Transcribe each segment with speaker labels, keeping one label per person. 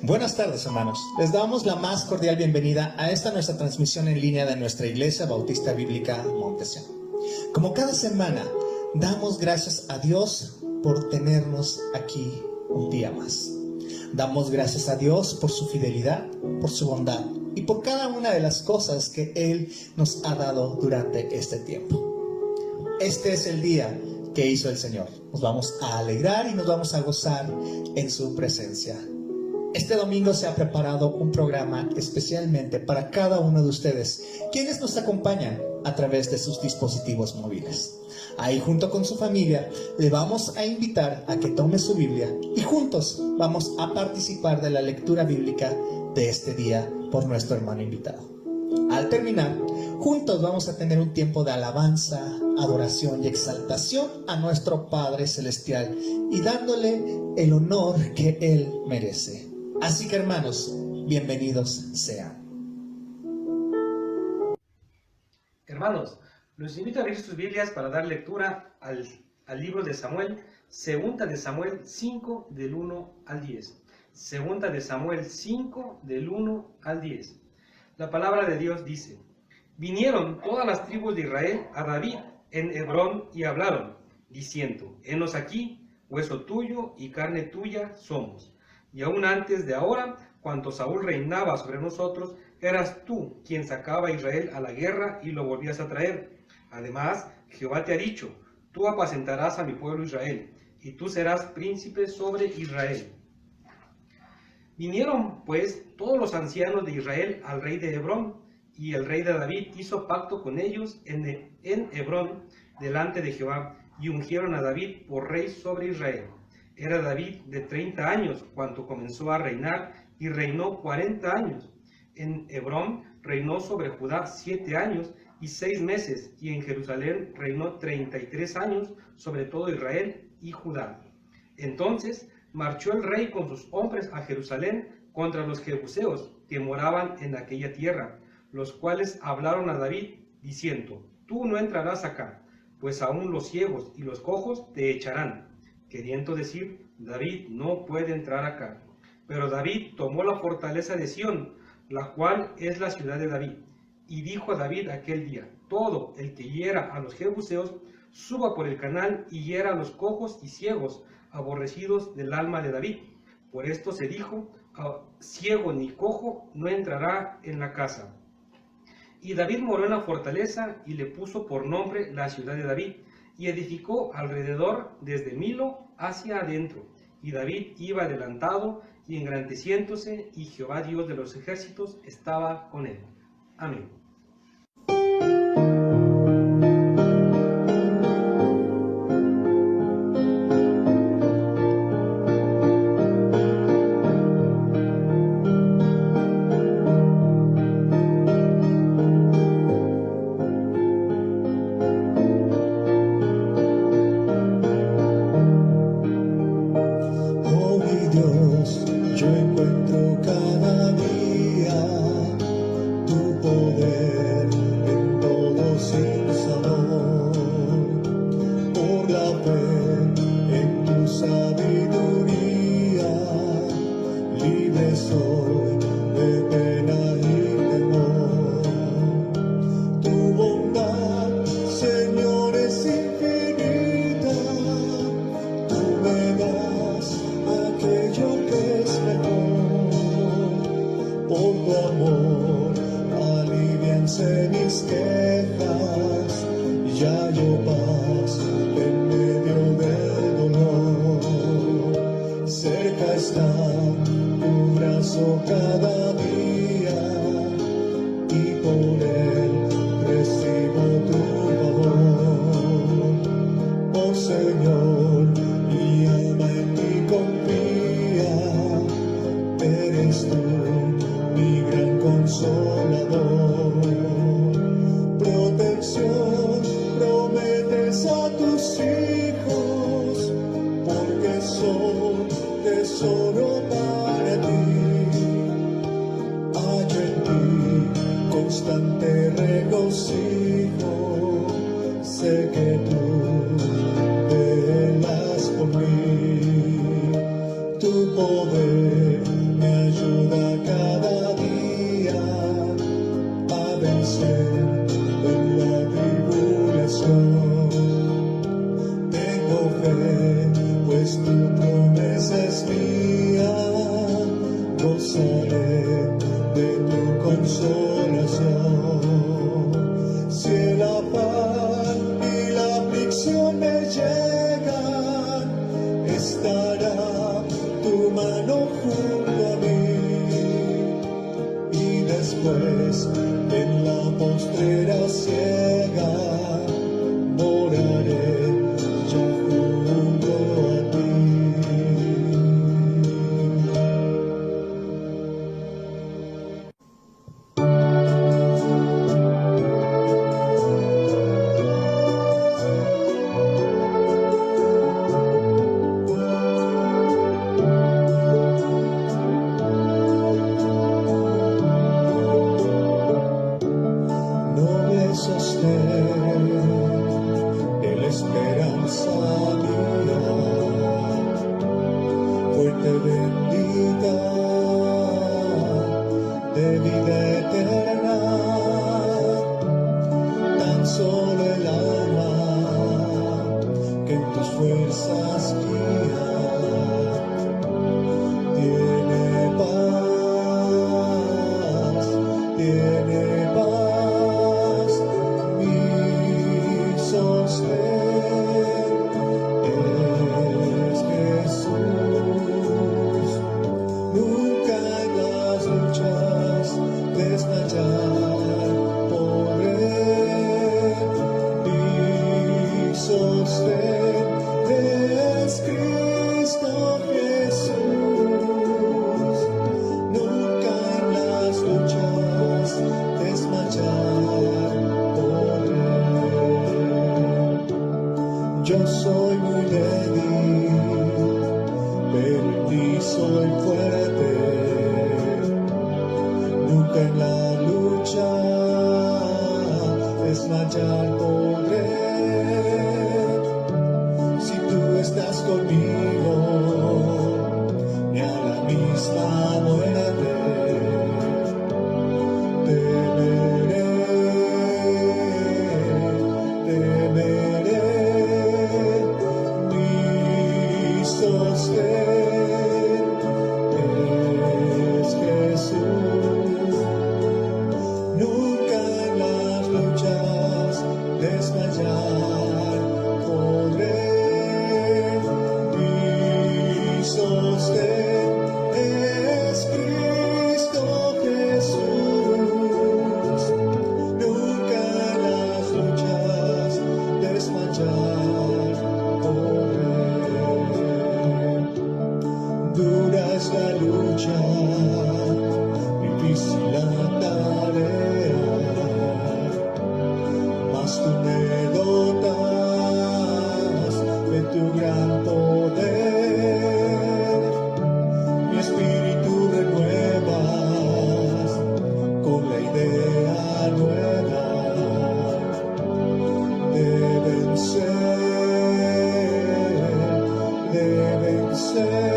Speaker 1: Buenas tardes, hermanos. Les damos la más cordial bienvenida a esta nuestra transmisión en línea de nuestra Iglesia Bautista Bíblica Montesión. Como cada semana, damos gracias a Dios por tenernos aquí un día más. Damos gracias a Dios por su fidelidad, por su bondad y por cada una de las cosas que Él nos ha dado durante este tiempo. Este es el día que hizo el Señor. Nos vamos a alegrar y nos vamos a gozar en su presencia. Este domingo se ha preparado un programa especialmente para cada uno de ustedes, quienes nos acompañan a través de sus dispositivos móviles. Ahí, junto con su familia, le vamos a invitar a que tome su Biblia y juntos vamos a participar de la lectura bíblica de este día por nuestro hermano invitado. Al terminar, juntos vamos a tener un tiempo de alabanza, adoración y exaltación a nuestro Padre Celestial y dándole el honor que Él merece. Así que, hermanos, bienvenidos sean.
Speaker 2: Hermanos, los invito a abrir sus Biblias para dar lectura al libro de Samuel, segunda de Samuel 5 del 1 al 10. Segunda de Samuel 5 del 1 al 10. La palabra de Dios dice: Vinieron todas las tribus de Israel a David en Hebrón y hablaron, diciendo: Henos aquí, hueso tuyo y carne tuya somos. Y aún antes de ahora, cuando Saúl reinaba sobre nosotros, eras tú quien sacaba a Israel a la guerra y lo volvías a traer. Además, Jehová te ha dicho: tú apacentarás a mi pueblo Israel, y tú serás príncipe sobre Israel. Vinieron pues todos los ancianos de Israel al rey de Hebrón, y el rey de David hizo pacto con ellos en Hebrón delante de Jehová, y ungieron a David por rey sobre Israel. Era David de 30 años cuando comenzó a reinar, y reinó 40 años. En Hebrón reinó sobre Judá 7 años y 6 meses, y en Jerusalén reinó 33 años sobre todo Israel y Judá. Entonces marchó el rey con sus hombres a Jerusalén contra los jebuseos que moraban en aquella tierra, los cuales hablaron a David, diciendo: tú no entrarás acá, pues aún los ciegos y los cojos te echarán. Queriendo decir, David no puede entrar acá. Pero David tomó la fortaleza de Sión, la cual es la ciudad de David. Y dijo a David aquel día: todo el que hiera a los jebuseos, suba por el canal y hiera a los cojos y ciegos, aborrecidos del alma de David. Por esto se dijo: ciego ni cojo no entrará en la casa. Y David moró en la fortaleza y le puso por nombre la ciudad de David, y edificó alrededor desde Milo hacia adentro. Y David iba adelantado y engrandeciéndose, y Jehová Dios de los ejércitos estaba con él. Amén.
Speaker 3: Sé que tú velas vez en la postrera ciega moraré yo junto a ti. Noble sostén de la esperanza mía, fuerte bendita de vida eterna, tan solo el alma que en tus fuerzas guía tiene paz, mi sostén es Jesús. Nunca en las luchas desmayar podré, mi sostén es Cristo Jesús. Nunca en las luchas desmayar podré. Yo soy muy débil, pero en ti soy fuerte. Nunca en la lucha desmayar podré. Si tú estás conmigo, ni a la misma muerte temeré, mi sostén es Jesús. Nunca en las luchas desmayar podré, mi sostén es Cristo Jesús. Nunca en las luchas desmayar podré. Dura es la lucha, difícil la tarea, mas tú me dotas de tu gran poder. Mi espíritu renuevas con la idea nueva de vencer, de vencer.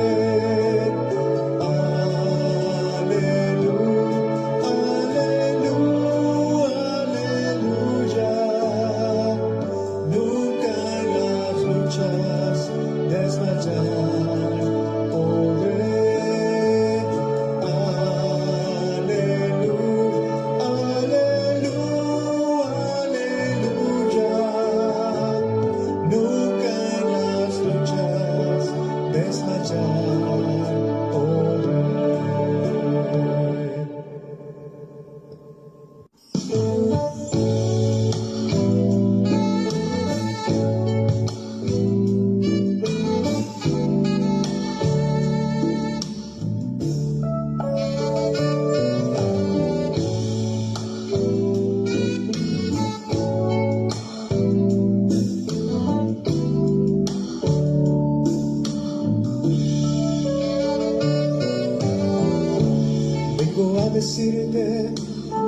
Speaker 3: Decirte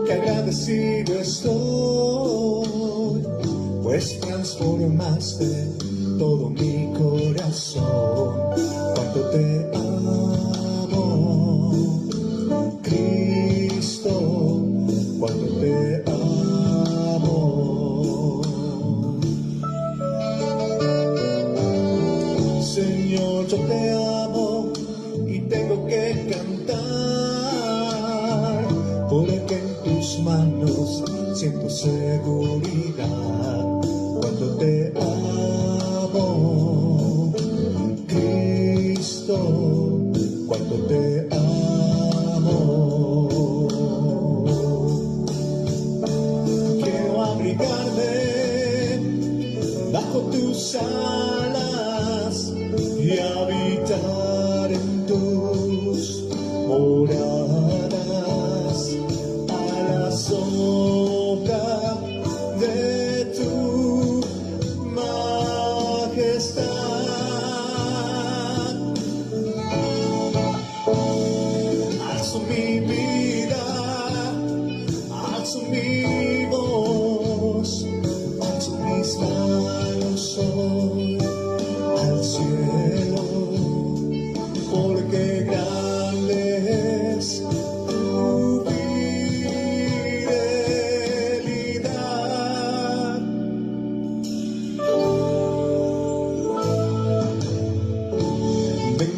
Speaker 3: que agradecido estoy, pues transformaste todo mi corazón. Cuánto te amo, Cristo, cuánto te amo. Señor, yo te amo y tengo que cantar, porque en tus manos siento seguridad. Cuando te amo, Cristo, cuando te amo.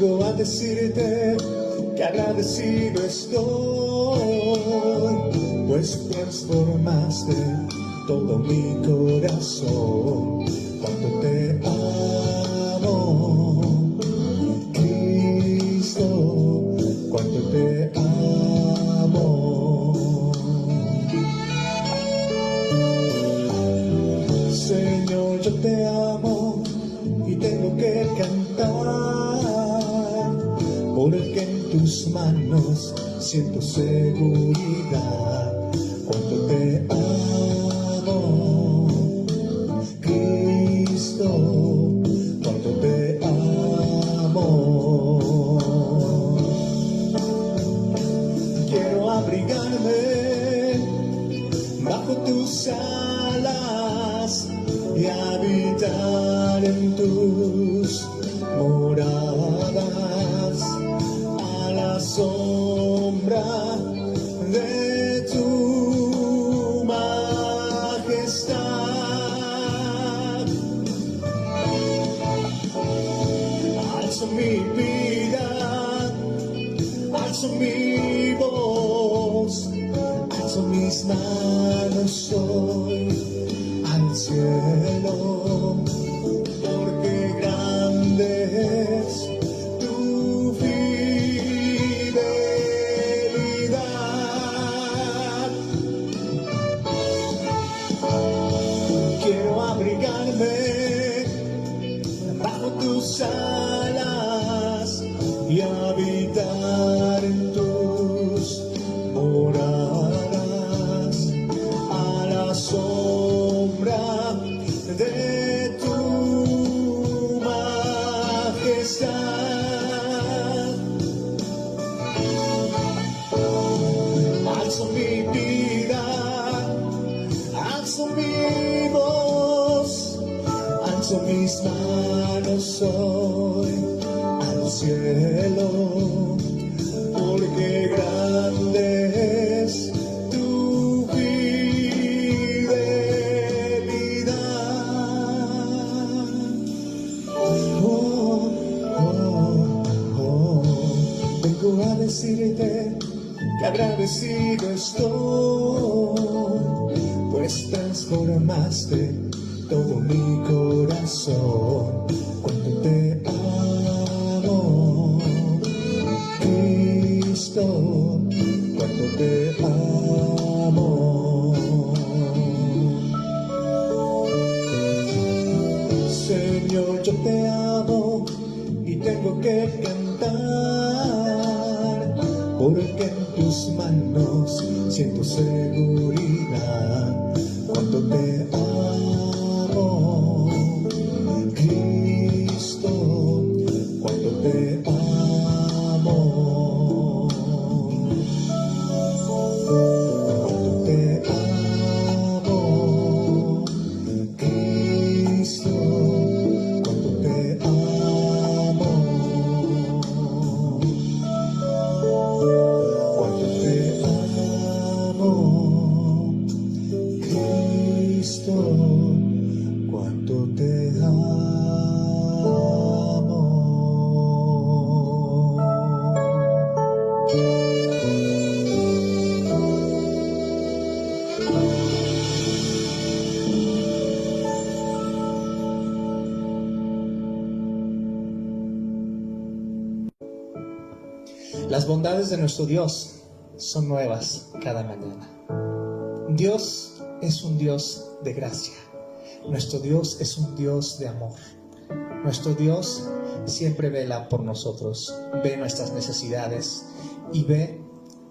Speaker 3: vengo a decirte que agradecido estoy, pues transformaste todo mi corazón. Cuando te amo, Cristo, cuando te amo. Señor, yo te amo y tengo que cantar, porque en tus manos siento seguridad. Cuando te amo, Cristo, cuando te amo. Quiero abrigarme bajo tus alas y habitar en tus moradas, a la sombra de tu majestad. Alzo mi vida, alzo mi voz, alzo mis manos hoy al cielo, porque grande es tu fidelidad. Quiero abrigarme bajo tus alas y habitar en tus moradas, a la sombra de tu majestad. Alzo mi vida, alzo mi voz, alzo mis manos hoy al cielo, porque grande es tu fidelidad. Oh, oh, oh. Vengo a decirte que agradecido estoy, pues transformaste todo mi corazón. Cuando te amo, Cristo, cuando te amo. Señor, yo te amo y tengo que cantar, porque en tus manos siento seguridad. Cuando te amo, Cristo, cuando te amo. Cuando te amo, Cristo, cuando te amo. Cuando te amo, Cristo, cuando te amo.
Speaker 1: Las bondades de nuestro Dios son nuevas cada mañana. Dios es un Dios de gracia. Nuestro Dios es un Dios de amor. Nuestro Dios siempre vela por nosotros, ve nuestras necesidades y ve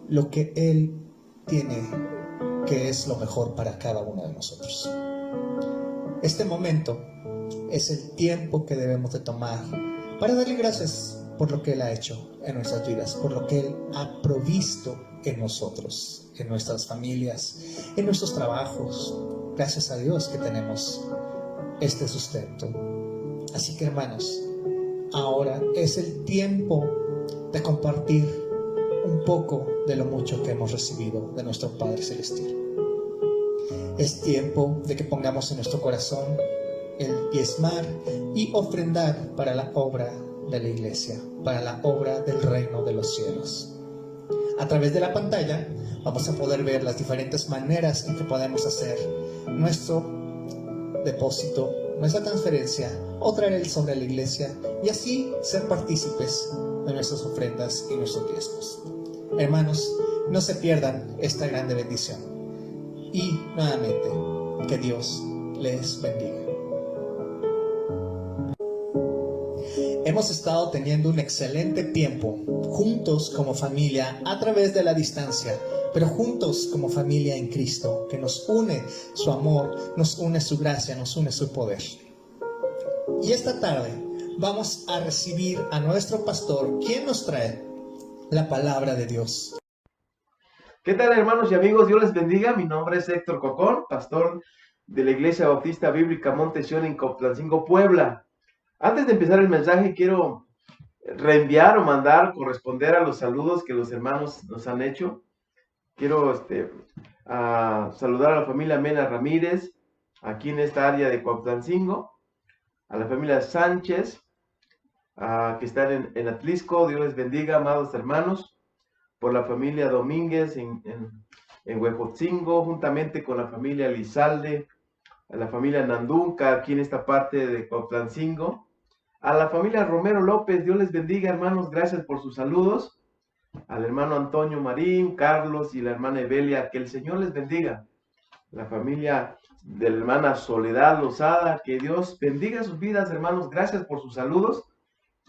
Speaker 1: lo que Él tiene, que es lo mejor para cada uno de nosotros. Este momento es el tiempo que debemos de tomar para darle gracias por lo que Él ha hecho en nuestras vidas, por lo que Él ha provisto en nosotros, en nuestras familias, en nuestros trabajos. Gracias a Dios que tenemos este sustento. Así que, hermanos, ahora es el tiempo de compartir un poco de lo mucho que hemos recibido de nuestro Padre Celestial. Es tiempo de que pongamos en nuestro corazón el diezmar y ofrendar para la obra de la iglesia para la obra del reino de los cielos. A través de la pantalla vamos a poder ver las diferentes maneras en que podemos hacer nuestro depósito, nuestra transferencia o traer el sobre a la iglesia y así ser partícipes de nuestras ofrendas y nuestros diezmos. Hermanos, no se pierdan esta grande bendición y nuevamente que Dios les bendiga. Hemos estado teniendo un excelente tiempo juntos como familia a través de la distancia, pero juntos como familia en Cristo, que nos une su amor, nos une su gracia, nos une su poder. Y esta tarde vamos a recibir a nuestro pastor, quien nos trae la palabra de Dios.
Speaker 4: ¿Qué tal, hermanos y amigos? Dios les bendiga. Mi nombre es Héctor Cocón, pastor de la Iglesia Bautista Bíblica Monte Sion en Coplancingo, Puebla. Antes de empezar el mensaje, quiero reenviar o mandar, corresponder a los saludos que los hermanos nos han hecho. Quiero saludar a la familia Mena Ramírez, aquí en esta área de Coplancingo, a la familia Sánchez, que están en Atlisco. Dios les bendiga, amados hermanos. Por la familia Domínguez en Huejotzingo, juntamente con la familia Lizalde, a la familia Nandunca, aquí en esta parte de Coplancingo. A la familia Romero López, Dios les bendiga, hermanos, gracias por sus saludos. Al hermano Antonio Marín, Carlos y la hermana Evelia, que el Señor les bendiga. La familia de la hermana Soledad Lozada, que Dios bendiga sus vidas, hermanos, gracias por sus saludos.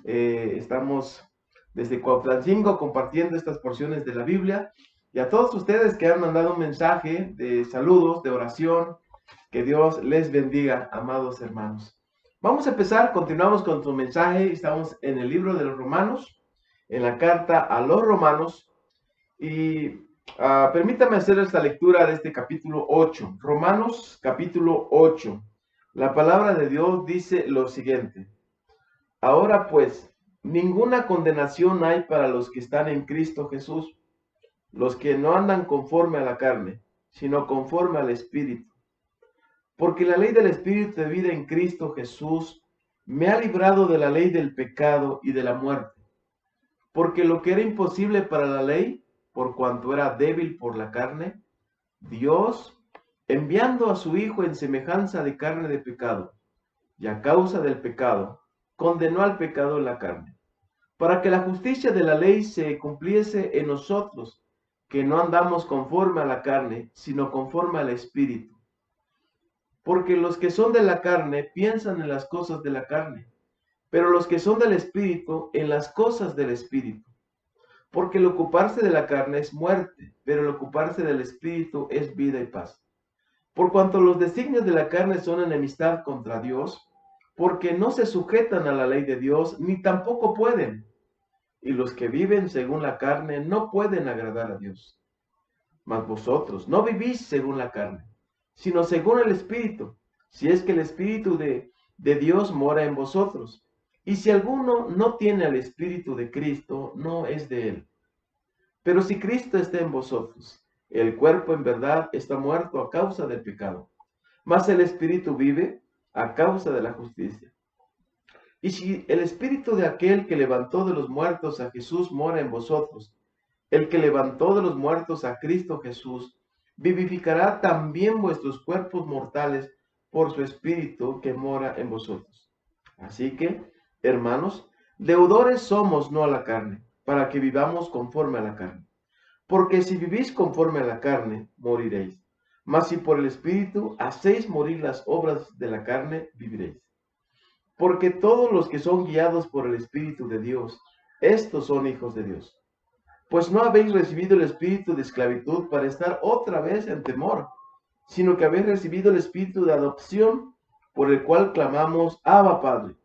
Speaker 4: Estamos desde Coplancingo compartiendo estas porciones de la Biblia. Y a todos ustedes que han mandado un mensaje de saludos, de oración, que Dios les bendiga, amados hermanos. Vamos a empezar, continuamos con tu mensaje. Estamos en el libro de los Romanos, en la carta a los Romanos. Y permítame hacer esta lectura de este capítulo 8. Romanos capítulo 8. La palabra de Dios dice lo siguiente. Ahora pues, ninguna condenación hay para los que están en Cristo Jesús, los que no andan conforme a la carne, sino conforme al Espíritu. Porque la ley del Espíritu de vida en Cristo Jesús me ha librado de la ley del pecado y de la muerte. Porque lo que era imposible para la ley, por cuanto era débil por la carne, Dios, enviando a su Hijo en semejanza de carne de pecado, y a causa del pecado, condenó al pecado en la carne, para que la justicia de la ley se cumpliese en nosotros, que no andamos conforme a la carne, sino conforme al Espíritu. Porque los que son de la carne piensan en las cosas de la carne, pero los que son del Espíritu en las cosas del Espíritu. Porque el ocuparse de la carne es muerte, pero el ocuparse del Espíritu es vida y paz. Por cuanto los designios de la carne son enemistad contra Dios, porque no se sujetan a la ley de Dios, ni tampoco pueden. Y los que viven según la carne no pueden agradar a Dios. Mas vosotros no vivís según la carne, sino según el Espíritu, si es que el Espíritu de Dios mora en vosotros. Y si alguno no tiene al Espíritu de Cristo, no es de él. Pero si Cristo está en vosotros, el cuerpo en verdad está muerto a causa del pecado, mas el Espíritu vive a causa de la justicia. Y si el Espíritu de aquel que levantó de los muertos a Jesús mora en vosotros, el que levantó de los muertos a Cristo Jesús, vivificará también vuestros cuerpos mortales por su Espíritu que mora en vosotros. Así que, hermanos, deudores somos no a la carne, para que vivamos conforme a la carne. Porque si vivís conforme a la carne, moriréis. Mas si por el Espíritu hacéis morir las obras de la carne, viviréis. Porque todos los que son guiados por el Espíritu de Dios, estos son hijos de Dios. Pues no habéis recibido el espíritu de esclavitud para estar otra vez en temor, sino que habéis recibido el espíritu de adopción, por el cual clamamos, Abba, Padre.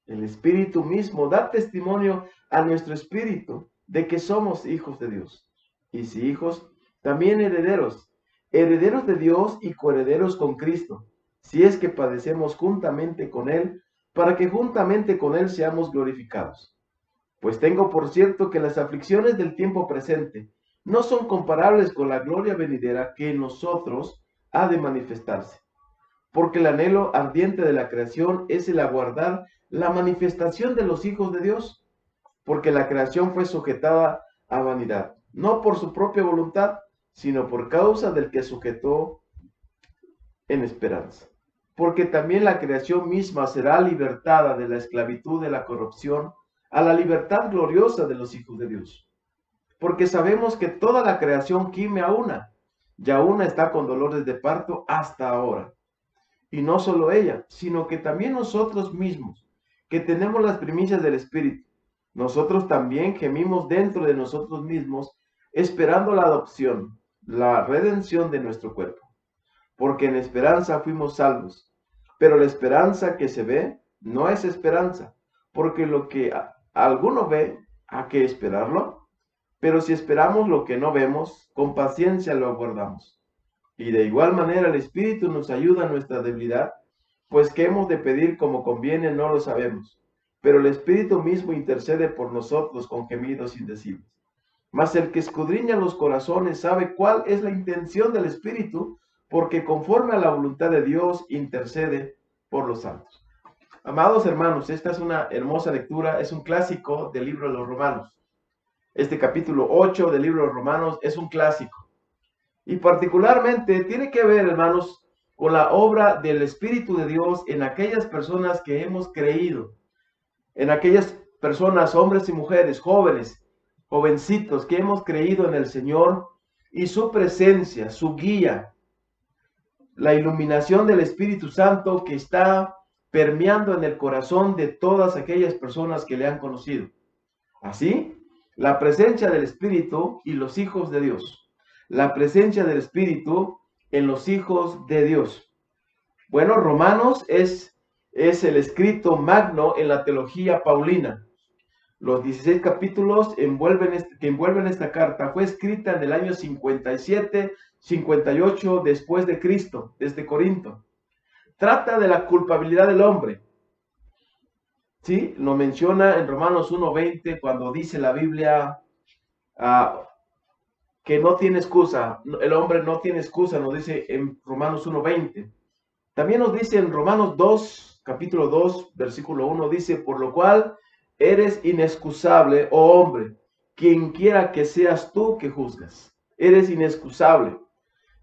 Speaker 4: El Espíritu mismo da testimonio a nuestro espíritu de que somos hijos de Dios. Y si hijos, también herederos, herederos de Dios y coherederos con Cristo, si es que padecemos juntamente con Él, para que juntamente con Él seamos glorificados. Pues tengo por cierto que las aflicciones del tiempo presente no son comparables con la gloria venidera que en nosotros ha de manifestarse. porque el anhelo ardiente de la creación es el aguardar la manifestación de los hijos de Dios, porque la creación fue sujetada a vanidad, no por su propia voluntad, sino por causa del que sujetó en esperanza. Porque también la creación misma será libertada de la esclavitud de la corrupción a la libertad gloriosa de los hijos de Dios. Porque sabemos que toda la creación gime a una, y a una está con dolores de parto hasta ahora. Y no solo ella, sino que también nosotros mismos, que tenemos las primicias del Espíritu, nosotros también gemimos dentro de nosotros mismos, esperando la adopción, la redención de nuestro cuerpo. Porque en esperanza fuimos salvos. Pero la esperanza que se ve no es esperanza, porque lo que alguno ve, ¿a qué esperarlo? Pero si esperamos lo que no vemos, con paciencia lo aguardamos. Y de igual manera el Espíritu nos ayuda en nuestra debilidad, pues que hemos de pedir como conviene no lo sabemos. Pero el Espíritu mismo intercede por nosotros con gemidos indecibles. Mas el que escudriña los corazones sabe cuál es la intención del Espíritu, porque conforme a la voluntad de Dios intercede por los santos. Amados hermanos, esta es una hermosa lectura, es un clásico del libro de los Romanos. Este capítulo 8 del libro de los Romanos es un clásico. Y particularmente tiene que ver, hermanos, con la obra del Espíritu de Dios en aquellas personas que hemos creído, en aquellas personas, hombres y mujeres, jóvenes, jovencitos, que hemos creído en el Señor y su presencia, su guía, la iluminación del Espíritu Santo que está permeando en el corazón de todas aquellas personas que le han conocido. Así, la presencia del Espíritu y los hijos de Dios. La presencia del Espíritu en los hijos de Dios. Bueno, Romanos es el escrito magno en la teología paulina. Los 16 capítulos que envuelven esta carta fue escrita en el año 57, 58 después de Cristo, desde Corinto. Trata de la culpabilidad del hombre. Sí, lo menciona en Romanos 1:20 cuando dice la Biblia que no tiene excusa. El hombre no tiene excusa, nos dice en Romanos 1:20. También nos dice en Romanos 2, capítulo 2, versículo 1, dice, por lo cual eres inexcusable, oh hombre, quien quiera que seas tú que juzgas. Eres inexcusable.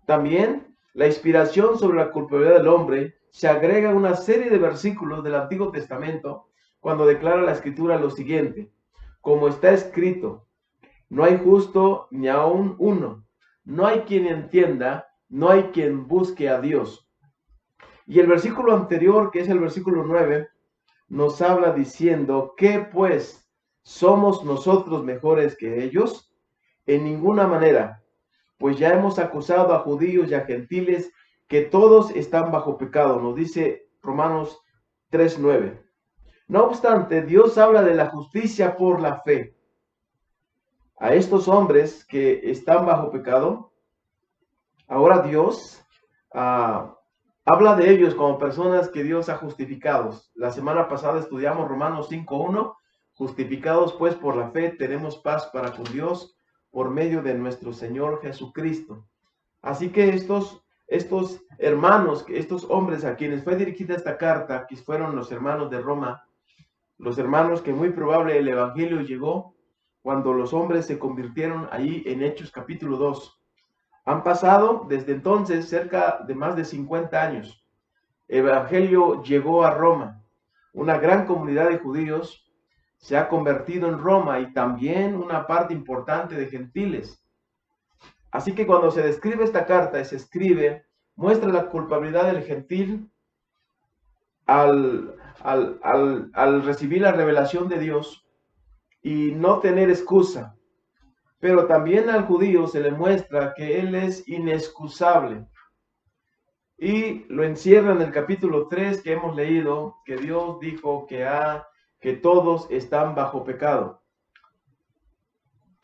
Speaker 4: También la inspiración sobre la culpabilidad del hombre se agrega a una serie de versículos del Antiguo Testamento cuando declara la Escritura lo siguiente, como está escrito, no hay justo ni aun uno, no hay quien entienda, no hay quien busque a Dios. Y el versículo anterior, que es el versículo 9, nos habla diciendo, ¿qué pues? ¿Somos nosotros mejores que ellos? En ninguna manera, pues ya hemos acusado a judíos y a gentiles que todos están bajo pecado, nos dice Romanos 3:9. No obstante, Dios habla de la justicia por la fe. A estos hombres que están bajo pecado, ahora Dios habla de ellos como personas que Dios ha justificado. La semana pasada estudiamos Romanos 5:1, justificados pues por la fe tenemos paz para con Dios por medio de nuestro Señor Jesucristo. Así que estos hermanos, estos hombres a quienes fue dirigida esta carta, que fueron los hermanos de Roma, los hermanos que muy probable el Evangelio llegó cuando los hombres se convirtieron ahí en Hechos capítulo 2. Han pasado desde entonces cerca de más de 50 años. El Evangelio llegó a Roma. Una gran comunidad de judíos se ha convertido en Roma y también una parte importante de gentiles. Así que cuando se describe esta carta y se escribe, muestra la culpabilidad del gentil al recibir la revelación de Dios y no tener excusa. Pero también al judío se le muestra que él es inexcusable. Y lo encierra en el capítulo 3 que hemos leído, que Dios dijo que todos están bajo pecado.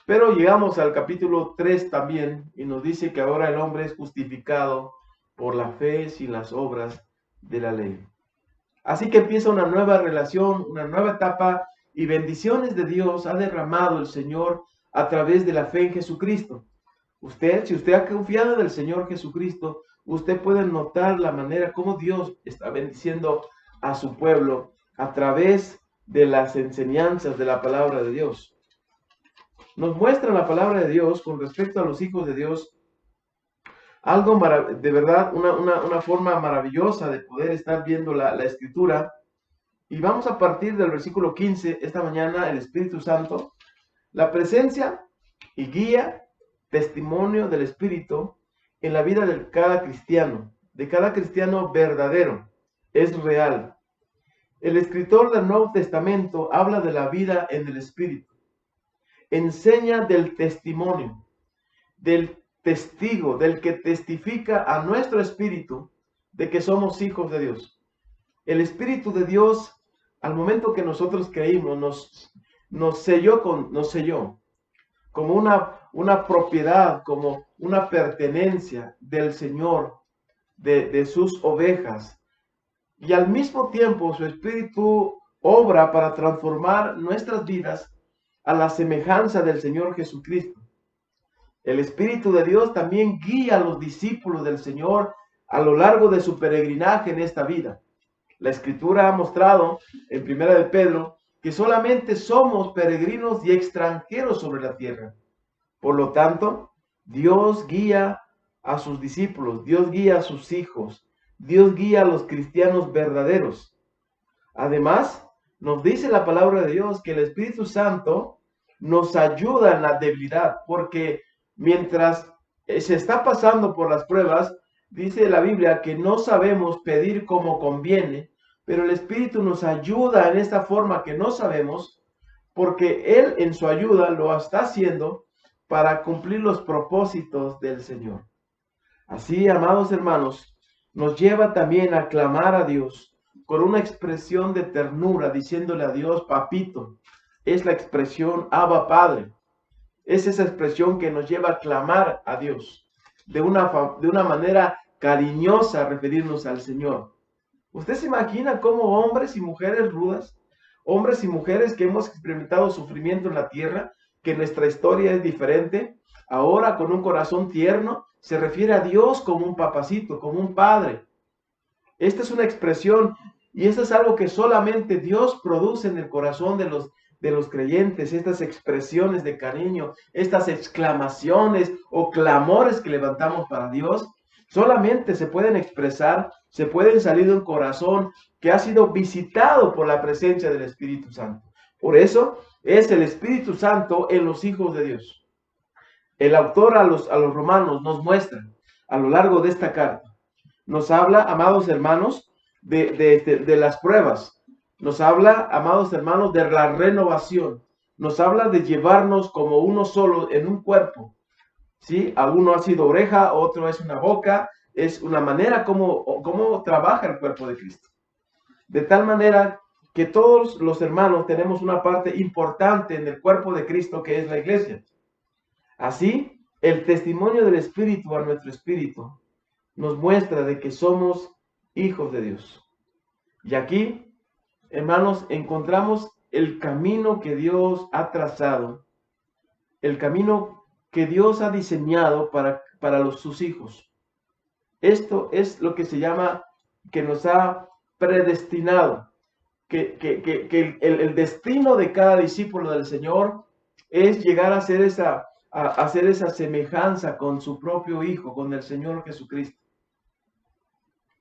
Speaker 4: Pero llegamos al capítulo 3 también y nos dice que ahora el hombre es justificado por la fe sin las obras de la ley. Así que empieza una nueva relación, una nueva etapa y bendiciones de Dios ha derramado el Señor a través de la fe en Jesucristo. Si usted ha confiado en el Señor Jesucristo, usted puede notar la manera como Dios está bendiciendo a su pueblo a través de las enseñanzas de la palabra de Dios. Nos muestra la palabra de Dios con respecto a los hijos de Dios algo de verdad, una forma maravillosa de poder estar viendo la escritura. Y vamos a partir del versículo 15, esta mañana, el Espíritu Santo, la presencia y guía, testimonio del Espíritu en la vida de cada cristiano verdadero, es real. El escritor del Nuevo Testamento habla de la vida en el Espíritu, enseña del testimonio, del testigo, del que testifica a nuestro espíritu de que somos hijos de Dios. El Espíritu de Dios, al momento que nosotros creímos, nos selló como una propiedad, como una pertenencia del Señor, de sus ovejas. Y al mismo tiempo su Espíritu obra para transformar nuestras vidas a la semejanza del Señor Jesucristo. El Espíritu de Dios también guía a los discípulos del Señor a lo largo de su peregrinaje en esta vida. La Escritura ha mostrado en 1 de Pedro que solamente somos peregrinos y extranjeros sobre la tierra. Por lo tanto, Dios guía a sus discípulos, Dios guía a sus hijos, Dios guía a los cristianos verdaderos. Además, nos dice la palabra de Dios que el Espíritu Santo nos ayuda en la debilidad, porque mientras se está pasando por las pruebas, dice la Biblia que no sabemos pedir como conviene, pero el Espíritu nos ayuda en esta forma que no sabemos, porque Él en su ayuda lo está haciendo para cumplir los propósitos del Señor. Así, amados hermanos, nos lleva también a clamar a Dios con una expresión de ternura, diciéndole a Dios, papito. Es la expresión Abba Padre. Es esa expresión que nos lleva a clamar a Dios de una manera cariñosa, a referirnos al Señor. ¿Usted se imagina cómo hombres y mujeres rudas, hombres y mujeres que hemos experimentado sufrimiento en la tierra, que nuestra historia es diferente, ahora con un corazón tierno, se refiere a Dios como un papacito, como un padre? Esta es una expresión y esto es algo que solamente Dios produce en el corazón de los creyentes, estas expresiones de cariño, estas exclamaciones o clamores que levantamos para Dios, solamente se pueden expresar, se pueden salir de un corazón que ha sido visitado por la presencia del Espíritu Santo. Por eso es el Espíritu Santo en los hijos de Dios. El autor a los romanos nos muestra a lo largo de esta carta, nos habla, amados hermanos, de las pruebas. Nos habla, amados hermanos, de la renovación. Nos habla de llevarnos como uno solo en un cuerpo. ¿Sí? Alguno ha sido oreja, otro es una boca. Es una manera como trabaja el cuerpo de Cristo. De tal manera que todos los hermanos tenemos una parte importante en el cuerpo de Cristo, que es la iglesia. Así, el testimonio del Espíritu a nuestro espíritu nos muestra de que somos hijos de Dios. Y aquí, hermanos, encontramos el camino que Dios ha trazado, el camino que Dios ha diseñado para sus hijos. Esto es lo que se llama, que nos ha predestinado, que el destino de cada discípulo del Señor es llegar a hacer esa semejanza con su propio Hijo, con el Señor Jesucristo.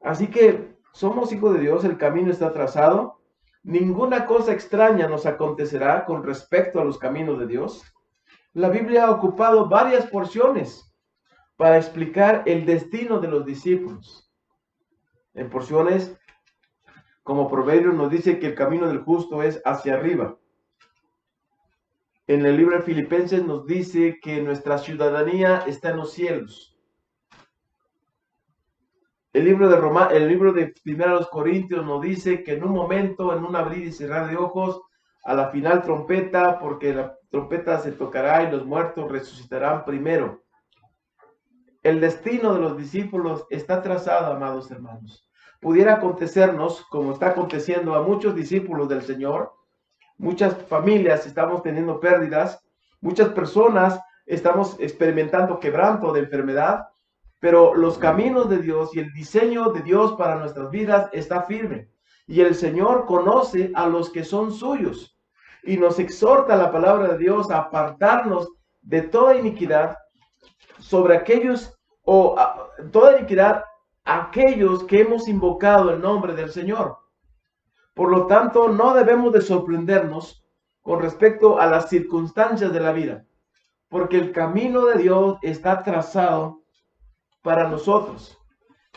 Speaker 4: Así que somos hijos de Dios, el camino está trazado. Ninguna cosa extraña nos acontecerá con respecto a los caminos de Dios. La Biblia ha ocupado varias porciones para explicar el destino de los discípulos. En porciones, como Proverbios nos dice que el camino del justo es hacia arriba. En el libro de Filipenses nos dice que nuestra ciudadanía está en los cielos. El libro de 1 Corintios nos dice que en un momento, en un abrir y cerrar de ojos, a la final trompeta, porque la trompeta se tocará y los muertos resucitarán primero. El destino de los discípulos está trazado, amados hermanos. Pudiera acontecernos, como está aconteciendo a muchos discípulos del Señor, muchas familias estamos teniendo pérdidas, muchas personas estamos experimentando quebranto de enfermedad, pero los caminos de Dios y el diseño de Dios para nuestras vidas está firme. Y el Señor conoce a los que son suyos. Y nos exhorta la palabra de Dios a apartarnos de toda iniquidad sobre aquellos, toda iniquidad, aquellos que hemos invocado el nombre del Señor. Por lo tanto, no debemos de sorprendernos con respecto a las circunstancias de la vida, porque el camino de Dios está trazado para nosotros.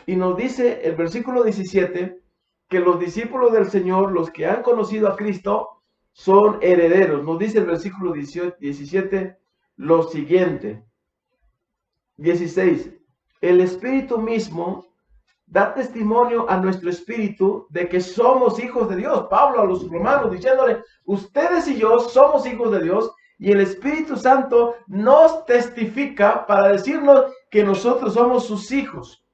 Speaker 4: Y nos dice el versículo 17 que los discípulos del Señor, los que han conocido a Cristo, son herederos. Nos dice el versículo 17 lo siguiente. 16. El Espíritu mismo da testimonio a nuestro espíritu de que somos hijos de Dios. Pablo a los romanos diciéndole, ustedes y yo somos hijos de Dios, y el Espíritu Santo nos testifica para decirnos que nosotros somos sus hijos.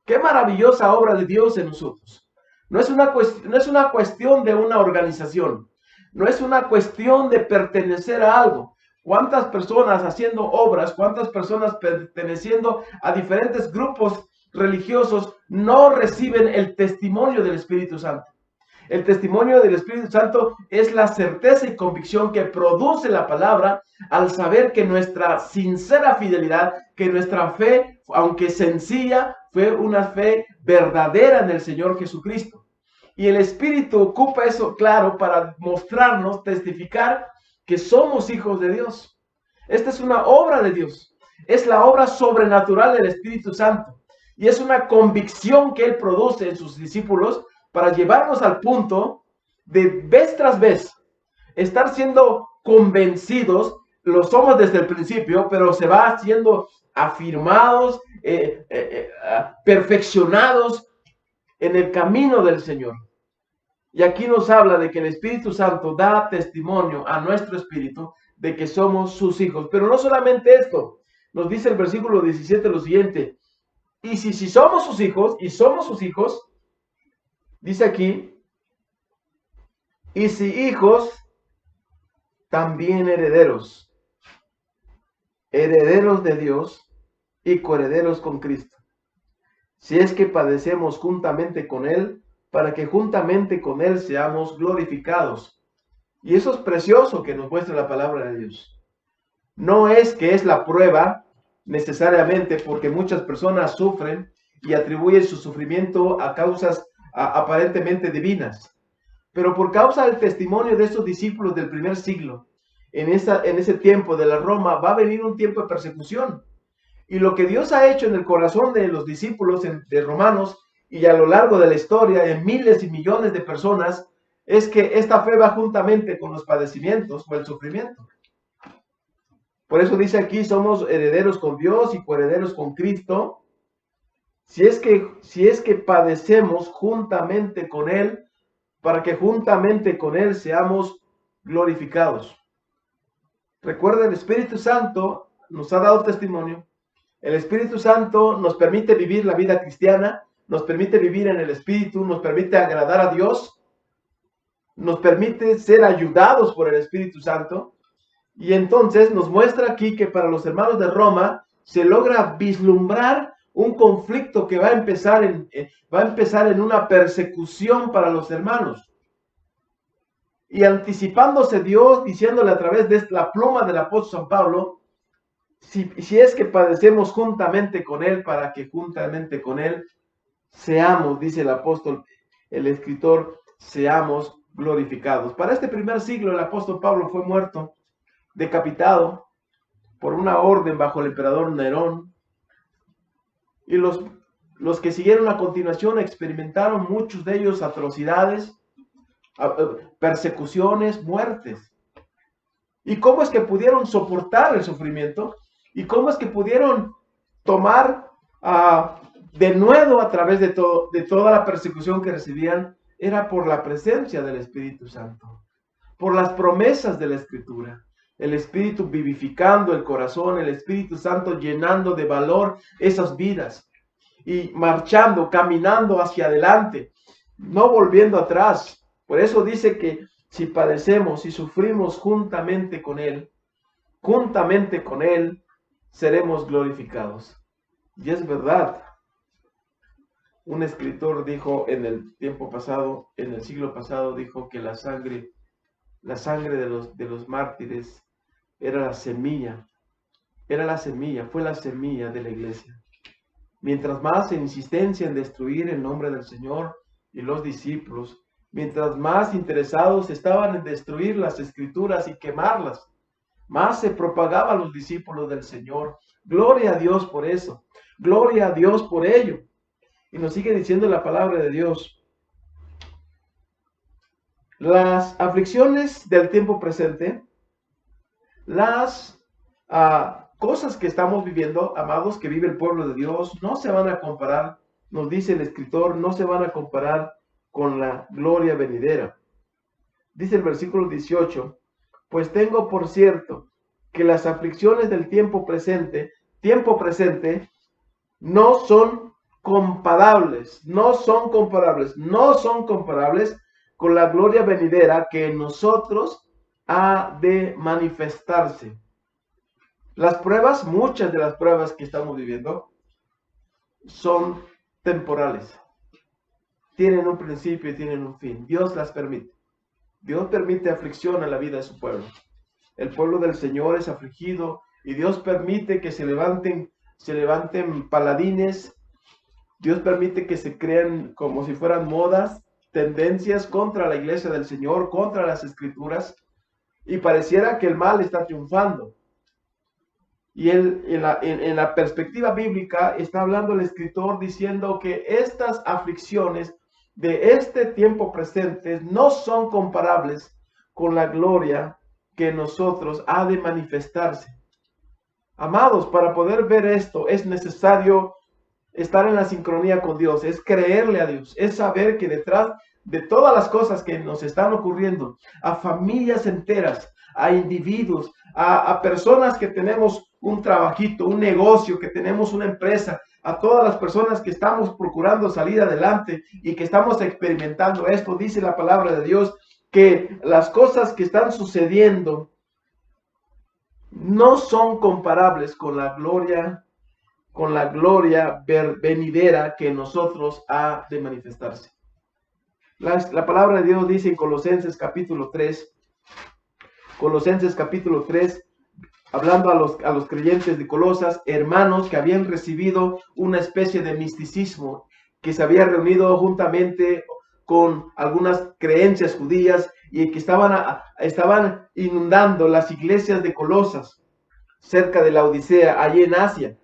Speaker 4: Qué maravillosa obra de Dios en nosotros. No es una cuestión de una organización, no es una cuestión de pertenecer a algo. ¿Cuántas personas haciendo obras, cuántas personas perteneciendo a diferentes grupos religiosos no reciben el testimonio del Espíritu Santo? El testimonio del Espíritu Santo es la certeza y convicción que produce la palabra al saber que nuestra sincera fidelidad, que nuestra fe, aunque sencilla, fue una fe verdadera en el Señor Jesucristo. Y el Espíritu ocupa eso claro para mostrarnos, testificar que somos hijos de Dios. Esta es una obra de Dios. Es la obra sobrenatural del Espíritu Santo. Y es una convicción que Él produce en sus discípulos para llevarnos al punto de vez tras vez estar siendo convencidos. Lo somos desde el principio, pero se va siendo afirmados, perfeccionados en el camino del Señor. Y aquí nos habla de que el Espíritu Santo da testimonio a nuestro espíritu de que somos sus hijos. Pero no solamente esto, nos dice el versículo 17 lo siguiente, y si somos sus hijos, y somos sus hijos, dice aquí, y si hijos, también herederos, herederos de Dios y coherederos con Cristo. Si es que padecemos juntamente con Él, para que juntamente con Él seamos glorificados. Y eso es precioso que nos muestre la palabra de Dios. No es que es la prueba necesariamente, porque muchas personas sufren y atribuyen su sufrimiento a causas aparentemente divinas. Pero por causa del testimonio de estos discípulos del primer siglo, en ese tiempo de la Roma, va a venir un tiempo de persecución. Y lo que Dios ha hecho en el corazón de los discípulos de Romanos y a lo largo de la historia, en miles y millones de personas, es que esta fe va juntamente con los padecimientos o el sufrimiento. Por eso dice aquí, somos herederos con Dios y coherederos con Cristo. Si es que padecemos juntamente con Él, para que juntamente con Él seamos glorificados. Recuerda, el Espíritu Santo nos ha dado testimonio. El Espíritu Santo nos permite vivir la vida cristiana, nos permite vivir en el Espíritu, nos permite agradar a Dios, nos permite ser ayudados por el Espíritu Santo. Y entonces nos muestra aquí que para los hermanos de Roma se logra vislumbrar un conflicto que va a empezar en una persecución para los hermanos. Y anticipándose Dios, diciéndole a través de la pluma del apóstol San Pablo, si es que padecemos juntamente con Él, para que juntamente con Él seamos, dice el apóstol, el escritor, seamos glorificados. Para este primer siglo el apóstol Pablo fue muerto, decapitado por una orden bajo el emperador Nerón. Y los que siguieron a continuación experimentaron, muchos de ellos, atrocidades, persecuciones, muertes. ¿Y cómo es que pudieron soportar el sufrimiento? ¿Y cómo es que pudieron tomar de nuevo a través de toda la persecución que recibían? Era por la presencia del Espíritu Santo, por las promesas de la Escritura. El Espíritu vivificando el corazón, el Espíritu Santo llenando de valor esas vidas y marchando, caminando hacia adelante, no volviendo atrás. Por eso dice que si padecemos y sufrimos juntamente con Él seremos glorificados. Y es verdad. Un escritor dijo en el tiempo pasado, en el siglo pasado, dijo que la sangre de los mártires era la semilla, fue la semilla de la iglesia. Mientras más insistencia en destruir el nombre del Señor y los discípulos, mientras más interesados estaban en destruir las escrituras y quemarlas, más se propagaban los discípulos del Señor. Gloria a Dios por eso, gloria a Dios por ello. Y nos sigue diciendo la palabra de Dios. Las aflicciones del tiempo presente, las cosas que estamos viviendo, amados, que vive el pueblo de Dios, no se van a comparar, nos dice el escritor, no se van a comparar con la gloria venidera. Dice el versículo 18, pues tengo por cierto que las aflicciones del tiempo presente, no son comparables con la gloria venidera que en nosotros ha de manifestarse. Las pruebas, muchas de las pruebas que estamos viviendo, son temporales. Tienen un principio y tienen un fin. Dios las permite. Dios permite aflicción en la vida de su pueblo. El pueblo del Señor es afligido y Dios permite que se levanten paladines. Dios permite que se crean como si fueran modas, tendencias contra la iglesia del Señor, contra las escrituras, y pareciera que el mal está triunfando. Y en la perspectiva bíblica está hablando el escritor diciendo que estas aflicciones de este tiempo presente no son comparables con la gloria que en nosotros ha de manifestarse. Amados, para poder ver esto es necesario estar en la sincronía con Dios, es creerle a Dios, es saber que detrás de todas las cosas que nos están ocurriendo, a familias enteras, a individuos, a personas que tenemos un trabajito, un negocio, que tenemos una empresa, a todas las personas que estamos procurando salir adelante y que estamos experimentando esto, dice la palabra de Dios, que las cosas que están sucediendo no son comparables con la gloria venidera que en nosotros ha de manifestarse. La palabra de Dios dice en Colosenses capítulo 3, hablando a los creyentes de Colosas, hermanos que habían recibido una especie de misticismo, que se había reunido juntamente con algunas creencias judías y que estaban inundando las iglesias de Colosas, cerca de la Odisea, allí en Asia.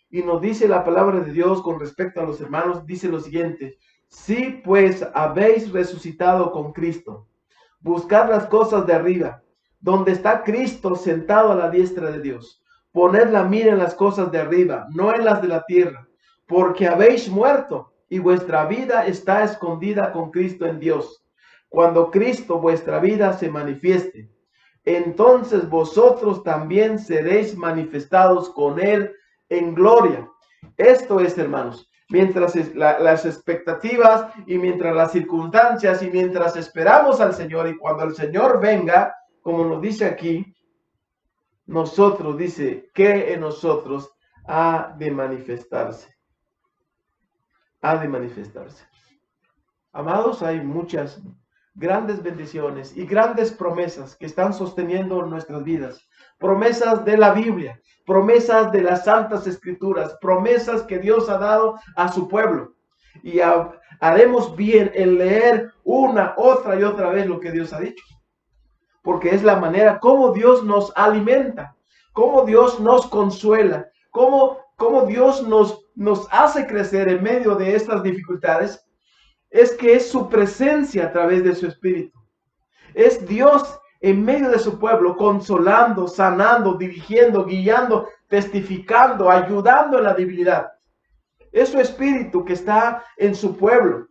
Speaker 4: Y nos dice la palabra de Dios con respecto a los hermanos, dice lo siguiente: si pues habéis resucitado con Cristo, buscad las cosas de arriba, donde está Cristo sentado a la diestra de Dios. Poned la mira en las cosas de arriba, no en las de la tierra, porque habéis muerto y vuestra vida está escondida con Cristo en Dios. Cuando Cristo vuestra vida se manifieste, entonces vosotros también seréis manifestados con Él en gloria. Esto es, hermanos, mientras las expectativas y mientras las circunstancias y mientras esperamos al Señor, y cuando el Señor venga, como nos dice aquí, nosotros, dice, que en nosotros ha de manifestarse. Ha de manifestarse. Amados, hay muchas grandes bendiciones y grandes promesas que están sosteniendo nuestras vidas. Promesas de la Biblia, promesas de las Santas Escrituras, promesas que Dios ha dado a su pueblo. Y haremos bien en leer una, otra y otra vez lo que Dios ha dicho. Porque es la manera como Dios nos alimenta, como Dios nos consuela, como Dios nos hace crecer en medio de estas dificultades. Es que es su presencia a través de su Espíritu. Es Dios en medio de su pueblo, consolando, sanando, dirigiendo, guiando, testificando, ayudando en la divinidad. Es su Espíritu que está en su pueblo.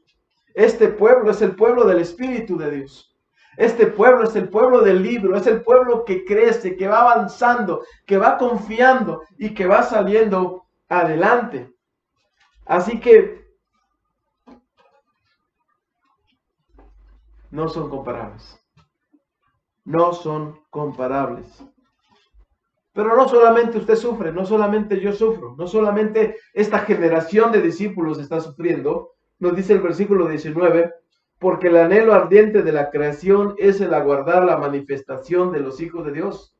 Speaker 4: Este pueblo es el pueblo del Espíritu de Dios. Este pueblo es el pueblo del libro, es el pueblo que crece, que va avanzando, que va confiando y que va saliendo adelante. Así que no son comparables. No son comparables. Pero no solamente usted sufre, no solamente yo sufro, no solamente esta generación de discípulos está sufriendo. Nos dice el versículo 19, porque el anhelo ardiente de la creación es el aguardar la manifestación de los hijos de Dios.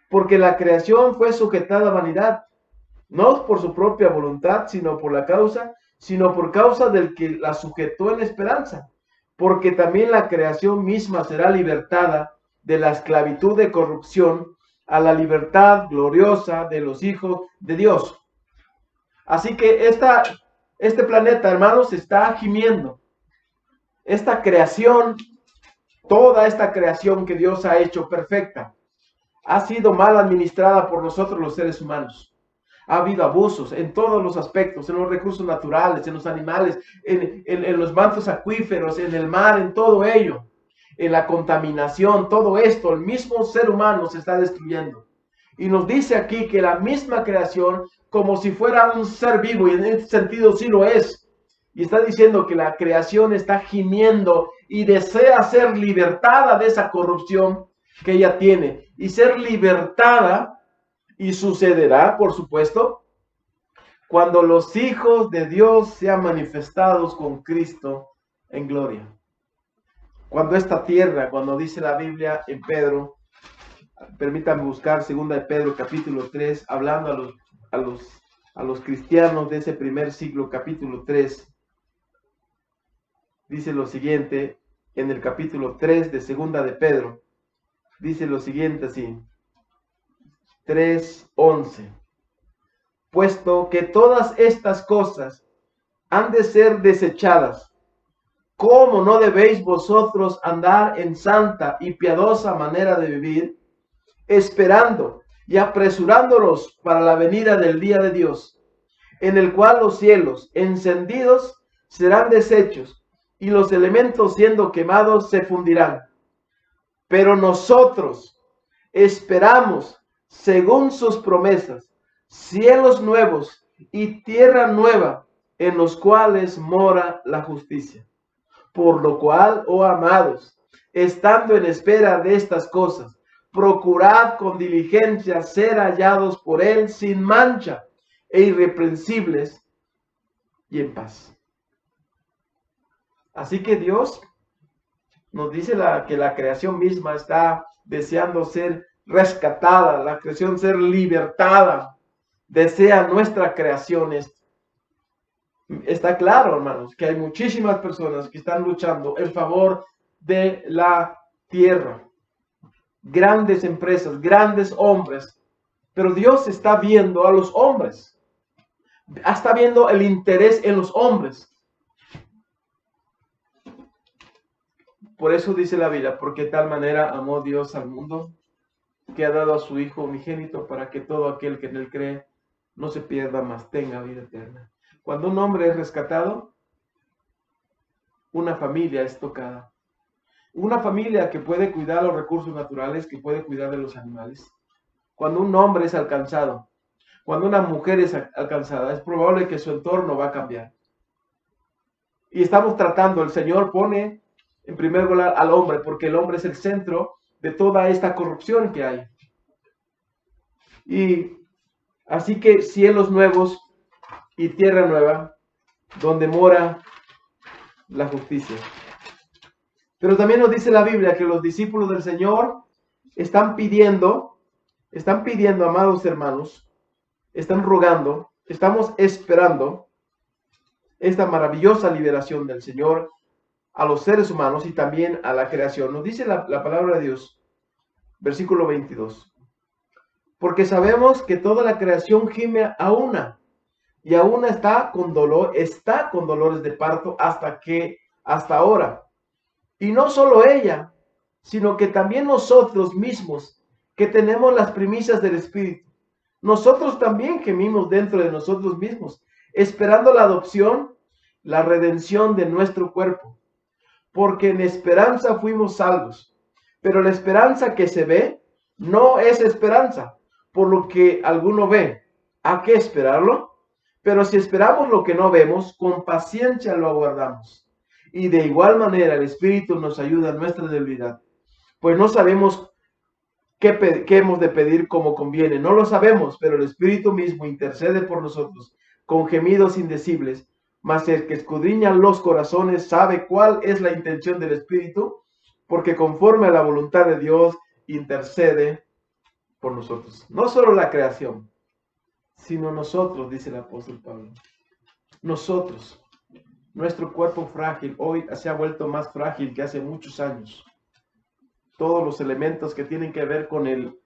Speaker 4: Porque la creación fue sujetada a vanidad, no por su propia voluntad, sino por causa del que la sujetó en esperanza. Porque también la creación misma será libertada de la esclavitud de corrupción a la libertad gloriosa de los hijos de Dios. Así que este planeta, hermanos, está gimiendo. Esta creación, toda esta creación que Dios ha hecho perfecta, ha sido mal administrada por nosotros los seres humanos. Ha habido abusos en todos los aspectos, en los recursos naturales, en los animales, en los mantos acuíferos, en el mar, en todo ello, en la contaminación, todo esto, el mismo ser humano se está destruyendo. Y nos dice aquí que la misma creación, como si fuera un ser vivo, y en este sentido sí lo es, y está diciendo que la creación está gimiendo y desea ser libertada de esa corrupción que ella tiene, y ser libertada. Y sucederá, por supuesto, cuando los hijos de Dios sean manifestados con Cristo en gloria. Cuando esta tierra, cuando dice la Biblia en Pedro, permítanme buscar 2 de Pedro capítulo 3, hablando a los cristianos de ese primer siglo, capítulo 3, dice lo siguiente, en el capítulo 3 de 2 de Pedro, dice lo siguiente así, 3:11. Puesto que todas estas cosas han de ser desechadas, ¿cómo no debéis vosotros andar en santa y piadosa manera de vivir, esperando y apresurándonos para la venida del día de Dios, en el cual los cielos encendidos serán deshechos y los elementos siendo quemados se fundirán? Pero nosotros esperamos, según sus promesas, cielos nuevos y tierra nueva, en los cuales mora la justicia. Por lo cual, oh amados, estando en espera de estas cosas, procurad con diligencia ser hallados por él sin mancha e irreprensibles y en paz. Así que Dios nos dice que la creación misma está deseando ser rescatada, la creación ser libertada, desea nuestra creación. Está claro, hermanos, que hay muchísimas personas que están luchando en favor de la tierra, grandes empresas, grandes hombres, pero Dios está viendo a los hombres, está viendo el interés en los hombres. Por eso dice la Biblia, porque de tal manera amó Dios al mundo, que ha dado a su Hijo unigénito para que todo aquel que en él cree no se pierda, mas tenga vida eterna. Cuando un hombre es rescatado, una familia es tocada. Una familia que puede cuidar los recursos naturales, que puede cuidar de los animales. Cuando un hombre es alcanzado, cuando una mujer es alcanzada, es probable que su entorno va a cambiar. Y estamos tratando, el Señor pone en primer lugar al hombre, porque el hombre es el centro de toda esta corrupción que hay. Y así que cielos nuevos y tierra nueva, donde mora la justicia. Pero también nos dice la Biblia que los discípulos del Señor están pidiendo, amados hermanos, están rogando, estamos esperando esta maravillosa liberación del Señor a los seres humanos y también a la creación. Nos dice la palabra de Dios, versículo 22. Porque sabemos que toda la creación gime a una, y a una está con dolores de parto hasta ahora. Y no solo ella, sino que también nosotros mismos, que tenemos las primicias del Espíritu, nosotros también gemimos dentro de nosotros mismos, esperando la adopción, la redención de nuestro cuerpo. Porque en esperanza fuimos salvos. Pero la esperanza que se ve no es esperanza, por lo que alguno ve. ¿A qué esperarlo? Pero si esperamos lo que no vemos, con paciencia lo aguardamos. Y de igual manera el Espíritu nos ayuda en nuestra debilidad. Pues no sabemos ¿Qué hemos de pedir como conviene? No lo sabemos, pero el Espíritu mismo intercede por nosotros con gemidos indecibles. Mas el que escudriña los corazones sabe cuál es la intención del Espíritu, porque conforme a la voluntad de Dios intercede por nosotros. No solo la creación, sino nosotros, dice el apóstol Pablo. Nosotros, nuestro cuerpo frágil, hoy se ha vuelto más frágil que hace muchos años. Todos los elementos que tienen que ver con el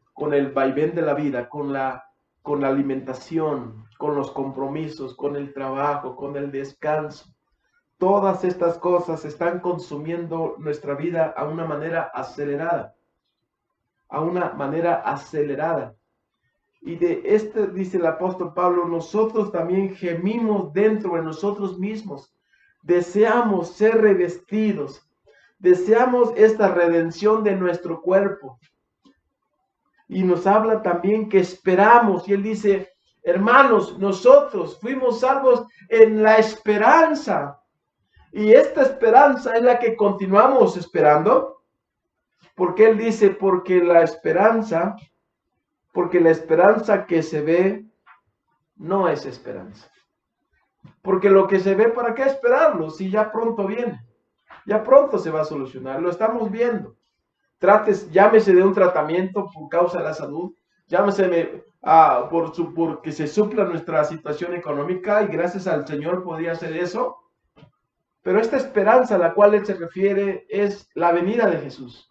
Speaker 4: vaivén de la vida, con la alimentación, con los compromisos, con el trabajo, con el descanso. Todas estas cosas están consumiendo nuestra vida a una manera acelerada. Y de este, dice el apóstol Pablo, nosotros también gemimos dentro de nosotros mismos. Deseamos ser revestidos. Deseamos esta redención de nuestro cuerpo. Y nos habla también que esperamos. Y él dice, hermanos, nosotros fuimos salvos en la esperanza. Y esta esperanza es la que continuamos esperando. Porque él dice, porque la esperanza que se ve no es esperanza. Porque lo que se ve, ¿para qué esperarlo? Si ya pronto viene. Ya pronto se va a solucionar, lo estamos viendo. Llámese de un tratamiento por causa de la salud, llámese porque se supla nuestra situación económica y gracias al Señor podría hacer eso. Pero esta esperanza a la cual él se refiere es la venida de Jesús.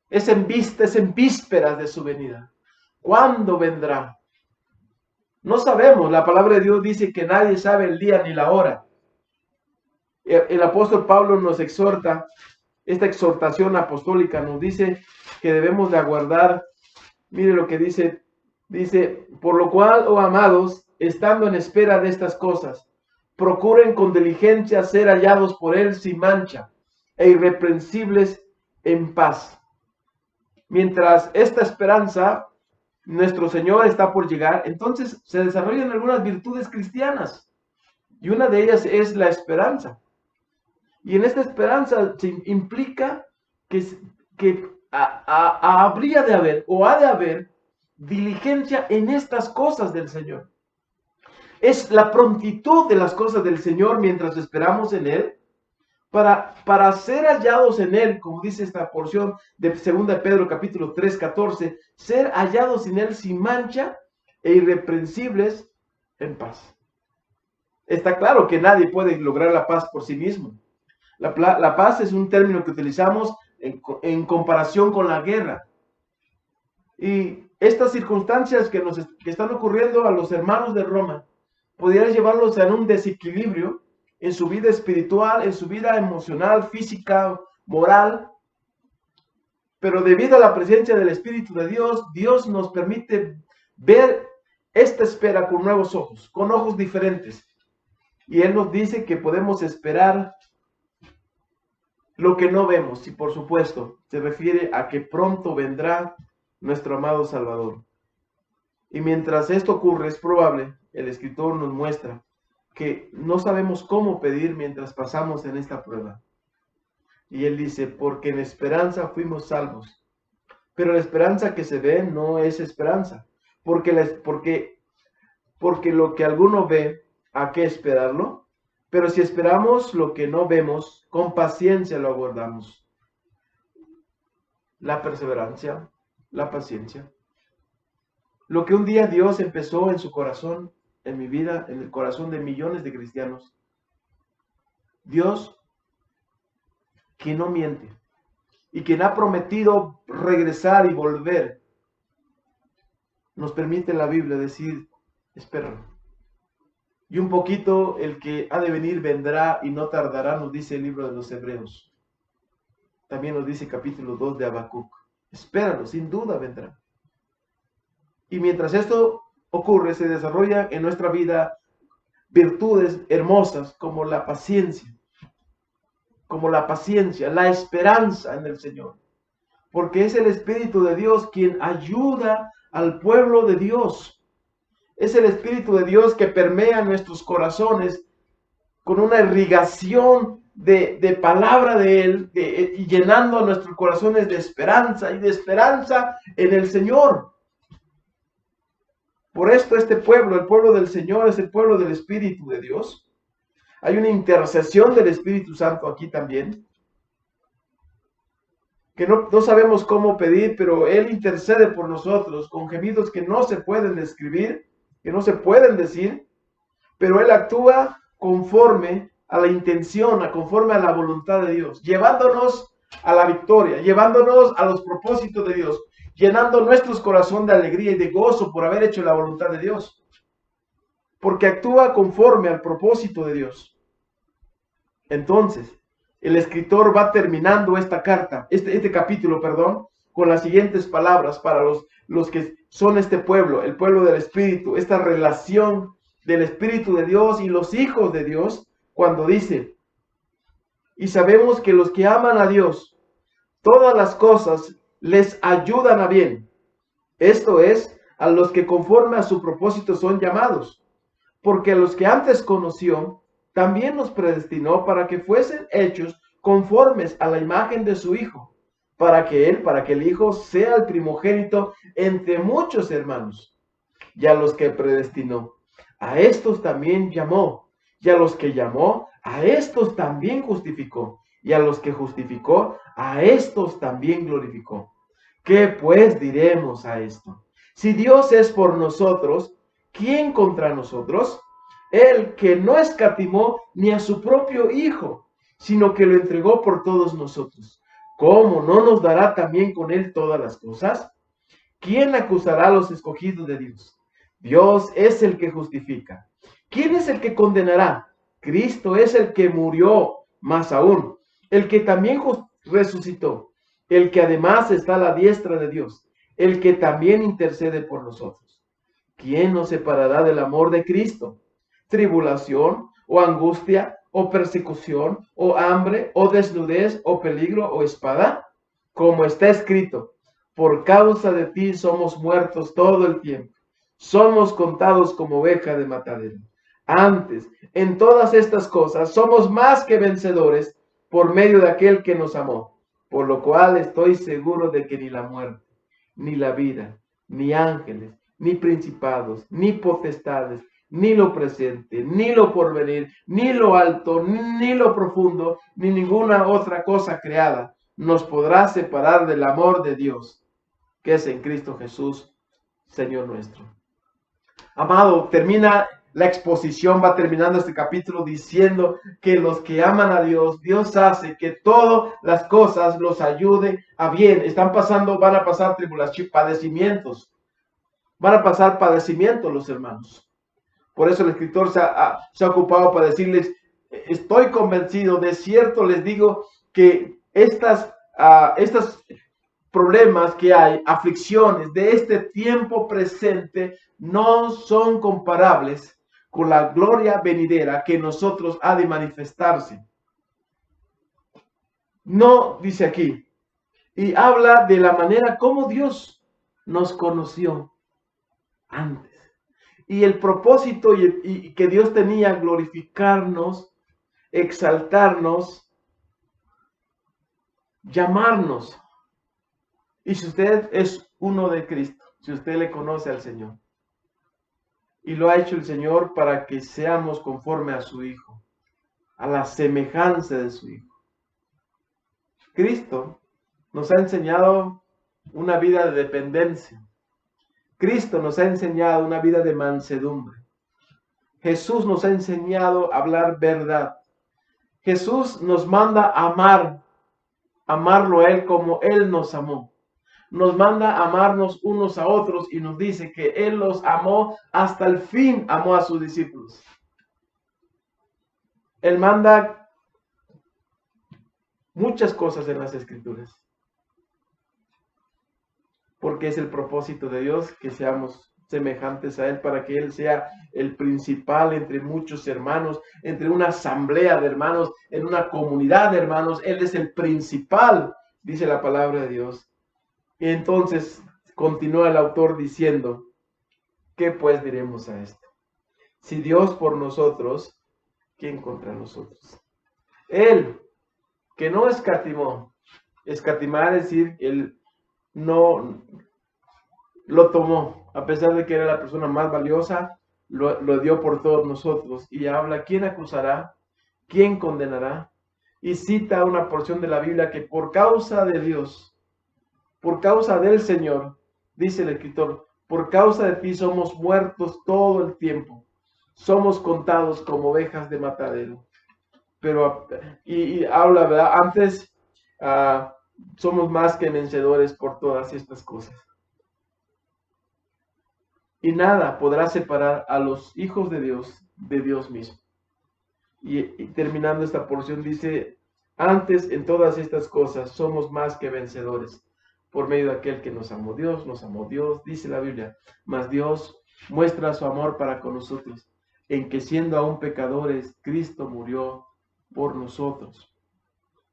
Speaker 4: Es en vísperas de su venida. ¿Cuándo vendrá? No sabemos, la palabra de Dios dice que nadie sabe el día ni la hora. El apóstol Pablo nos exhorta, esta exhortación apostólica nos dice que debemos de aguardar. Mire lo que dice, por lo cual, oh amados, estando en espera de estas cosas, procuren con diligencia ser hallados por él sin mancha e irreprensibles en paz. Mientras esta esperanza, nuestro Señor está por llegar, entonces se desarrollan algunas virtudes cristianas y una de ellas es la esperanza. Y en esta esperanza se implica que habría de haber o ha de haber diligencia en estas cosas del Señor. Es la prontitud de las cosas del Señor mientras esperamos en Él, para ser hallados en Él, como dice esta porción de 2 Pedro capítulo 3, 14, ser hallados en Él sin mancha e irreprensibles en paz. Está claro que nadie puede lograr la paz por sí mismo. La paz es un término que utilizamos en comparación con la guerra. Y estas circunstancias que están ocurriendo a los hermanos de Roma, pudieran llevarlos a un desequilibrio en su vida espiritual, en su vida emocional, física, moral. Pero debido a la presencia del Espíritu de Dios, Dios nos permite ver esta espera con nuevos ojos, con ojos diferentes. Y Él nos dice que podemos esperar lo que no vemos, y por supuesto, se refiere a que pronto vendrá nuestro amado Salvador. Y mientras esto ocurre, es probable, el escritor nos muestra, que no sabemos cómo pedir mientras pasamos en esta prueba. Y él dice, porque en esperanza fuimos salvos. Pero la esperanza que se ve no es esperanza. Porque lo que alguno ve, ¿a qué esperarlo? Pero si esperamos lo que no vemos, con paciencia lo aguardamos. La perseverancia, la paciencia. Lo que un día Dios empezó en su corazón, en mi vida, en el corazón de millones de cristianos. Dios, quien no miente, y quien ha prometido regresar y volver, nos permite en la Biblia decir, espéralo. Y un poquito el que ha de venir vendrá y no tardará, nos dice el libro de los Hebreos. También nos dice capítulo 2 de Habacuc. Espéralo, sin duda vendrá. Y mientras esto ocurre, se desarrolla en nuestra vida virtudes hermosas como la paciencia, la esperanza en el Señor. Porque es el Espíritu de Dios quien ayuda al pueblo de Dios. Es el Espíritu de Dios que permea nuestros corazones con una irrigación de palabra de Él, y llenando nuestros corazones de esperanza y de esperanza en el Señor. Por esto este pueblo, el pueblo del Señor, es el pueblo del Espíritu de Dios. Hay una intercesión del Espíritu Santo aquí también, que no sabemos cómo pedir, pero Él intercede por nosotros con gemidos que no se pueden describir, que no se pueden decir, pero Él actúa conforme a la intención, conforme a la voluntad de Dios, llevándonos a la victoria, llevándonos a los propósitos de Dios, llenando nuestros corazones de alegría y de gozo por haber hecho la voluntad de Dios, porque actúa conforme al propósito de Dios. Entonces, el escritor va terminando esta carta, este capítulo, perdón, con las siguientes palabras para los que son este pueblo, el pueblo del Espíritu, esta relación del Espíritu de Dios y los hijos de Dios, cuando dice: y sabemos que los que aman a Dios, todas las cosas les ayudan a bien. Esto es, a los que conforme a su propósito son llamados, porque a los que antes conoció, también nos predestinó para que fuesen hechos conformes a la imagen de su Hijo, para que el Hijo sea el primogénito entre muchos hermanos. Y a los que predestinó, a estos también llamó, y a los que llamó, a estos también justificó, y a los que justificó, a estos también glorificó. ¿Qué pues diremos a esto? Si Dios es por nosotros, ¿quién contra nosotros? Él que no escatimó ni a su propio Hijo, sino que lo entregó por todos nosotros, ¿cómo no nos dará también con Él todas las cosas? ¿Quién acusará a los escogidos de Dios? Dios es el que justifica. ¿Quién es el que condenará? Cristo es el que murió, más aún, el que también resucitó, el que además está a la diestra de Dios, el que también intercede por nosotros. ¿Quién nos separará del amor de Cristo? ¿Tribulación, o angustia, o persecución, o hambre, o desnudez, o peligro, o espada? Como está escrito: por causa de ti somos muertos todo el tiempo, somos contados como oveja de matadero. Antes, en todas estas cosas, somos más que vencedores por medio de aquel que nos amó, por lo cual estoy seguro de que ni la muerte, ni la vida, ni ángeles, ni principados, ni potestades, ni lo presente, ni lo porvenir, ni lo alto, ni lo profundo, ni ninguna otra cosa creada nos podrá separar del amor de Dios, que es en Cristo Jesús, Señor nuestro. Amado, termina la exposición, va terminando este capítulo diciendo que los que aman a Dios, Dios hace que todas las cosas los ayude a bien. Van a pasar tribulaciones, padecimientos. Van a pasar padecimientos los hermanos. Por eso el escritor se ha ocupado para decirles: estoy convencido, de cierto les digo que estos problemas que hay, aflicciones de este tiempo presente, no son comparables con la gloria venidera que en nosotros ha de manifestarse. No, dice aquí, y habla de la manera como Dios nos conoció antes. Y el propósito y que Dios tenía: glorificarnos, exaltarnos, llamarnos. Y si usted es uno de Cristo, si usted le conoce al Señor, y lo ha hecho el Señor para que seamos conforme a su Hijo, a la semejanza de su Hijo. Cristo nos ha enseñado una vida de dependencia. Cristo nos ha enseñado una vida de mansedumbre. Jesús nos ha enseñado a hablar verdad. Jesús nos manda a amarlo a Él como Él nos amó. Nos manda a amarnos unos a otros y nos dice que Él los amó hasta el fin, amó a sus discípulos. Él manda muchas cosas en las Escrituras, porque es el propósito de Dios que seamos semejantes a Él, para que Él sea el principal entre muchos hermanos, entre una asamblea de hermanos, en una comunidad de hermanos. Él es el principal, dice la palabra de Dios. Y entonces continúa el autor diciendo: ¿qué pues diremos a esto? Si Dios por nosotros, ¿quién contra nosotros? Él, que no escatimó. Escatimar es decir, Él no lo tomó, a pesar de que era la persona más valiosa, lo dio por todos nosotros. Y habla, ¿quién acusará? ¿Quién condenará? Y cita una porción de la Biblia que por causa de Dios, por causa del Señor, dice el escritor, por causa de ti somos muertos todo el tiempo. Somos contados como ovejas de matadero. Pero, y habla, ¿verdad? Antes somos más que vencedores por todas estas cosas. Y nada podrá separar a los hijos de Dios mismo. Y terminando esta porción dice, antes en todas estas cosas somos más que vencedores por medio de aquel que nos amó Dios, dice la Biblia, mas Dios muestra su amor para con nosotros, en que siendo aún pecadores, Cristo murió por nosotros.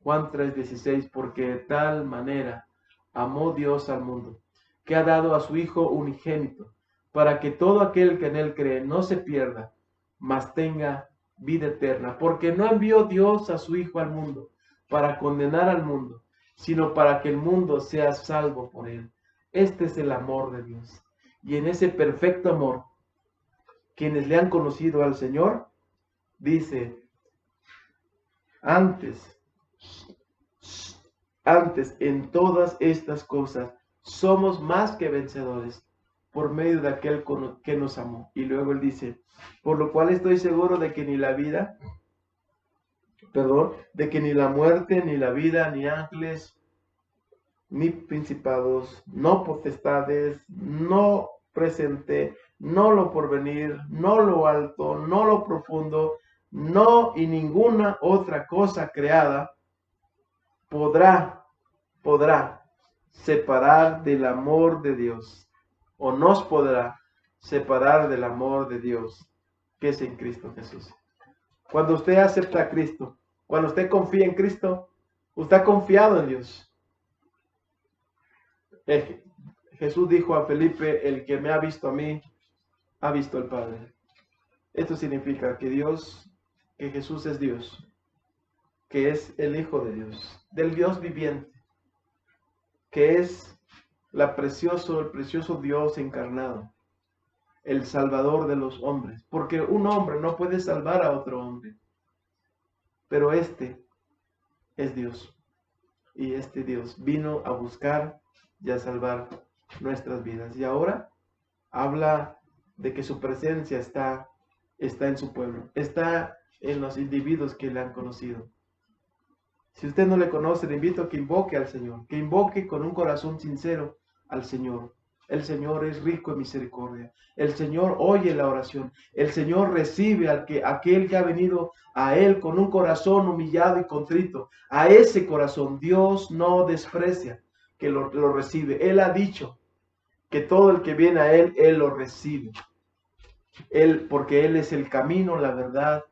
Speaker 4: Juan 3:16, porque de tal manera amó Dios al mundo, que ha dado a su Hijo unigénito, para que todo aquel que en él cree no se pierda, mas tenga vida eterna. Porque no envió Dios a su Hijo al mundo para condenar al mundo, sino para que el mundo sea salvo por él. Este es el amor de Dios. Y en ese perfecto amor, quienes le han conocido al Señor, dice, antes, en todas estas cosas, somos más que vencedores por medio de aquel que nos amó. Y luego él dice, por lo cual estoy seguro de que ni la vida, de que ni la muerte, ni la vida, ni ángeles, ni principados, no potestades, no presente, no lo porvenir, no lo alto, no lo profundo, no y ninguna otra cosa creada podrá separar del amor de Dios, o nos podrá separar del amor de Dios, que es en Cristo Jesús. Cuando usted acepta a Cristo, cuando usted confía en Cristo, usted ha confiado en Dios. Jesús dijo a Felipe, el que me ha visto a mí, ha visto al Padre. Esto significa que Jesús es Dios, que es el Hijo de Dios, del Dios viviente, que es el precioso Dios encarnado, el Salvador de los hombres, porque un hombre no puede salvar a otro hombre, pero este es Dios, y este Dios vino a buscar y a salvar nuestras vidas. Y ahora habla de que su presencia está en su pueblo, está en los individuos que le han conocido. Si usted no le conoce, le invito a que invoque al Señor, que invoque con un corazón sincero al Señor. El Señor es rico en misericordia. El Señor oye la oración. El Señor recibe aquel que ha venido a Él con un corazón humillado y contrito. A ese corazón Dios no desprecia que lo recibe. Él ha dicho que todo el que viene a Él, Él lo recibe. Porque Él es el camino, la verdad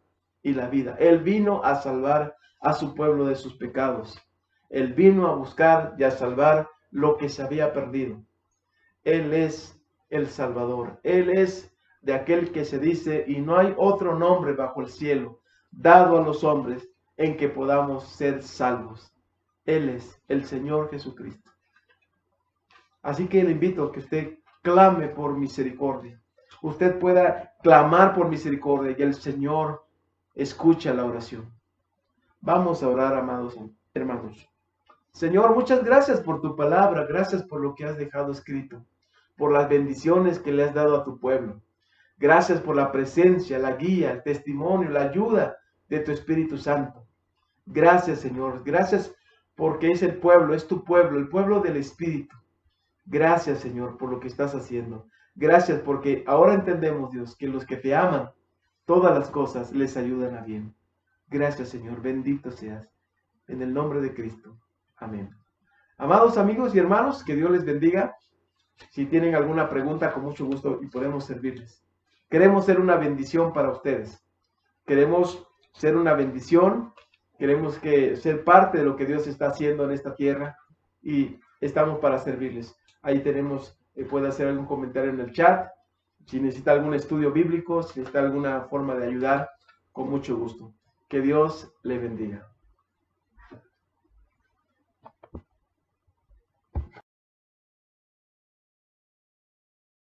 Speaker 4: y la vida. Él vino a salvar a su pueblo de sus pecados. Él vino a buscar y a salvar lo que se había perdido. Él es el Salvador. Él es de aquel que se dice, y no hay otro nombre bajo el cielo dado a los hombres en que podamos ser salvos. Él es el Señor Jesucristo. Así que le invito a que usted clame por misericordia. Usted pueda clamar por misericordia y el Señor escucha la oración. Vamos a orar, amados hermanos. Señor, muchas gracias por tu palabra, gracias por lo que has dejado escrito, por las bendiciones que le has dado a tu pueblo. Gracias por la presencia, la guía, el testimonio, la ayuda de tu Espíritu Santo. Gracias, Señor, gracias porque es el tu pueblo, el pueblo del Espíritu. Gracias, Señor, por lo que estás haciendo. Gracias porque ahora entendemos, Dios, que los que te aman, todas las cosas les ayudan a bien. Gracias, Señor, bendito seas. En el nombre de Cristo. Amén. Amados amigos y hermanos, que Dios les bendiga. Si tienen alguna pregunta, con mucho gusto y podemos servirles. Queremos ser una bendición para ustedes. Queremos ser una bendición. Queremos ser parte de lo que Dios está haciendo en esta tierra y estamos para servirles. Ahí puede hacer algún comentario en el chat. Si necesita algún estudio bíblico, si necesita alguna forma de ayudar, con mucho gusto. Que Dios le bendiga.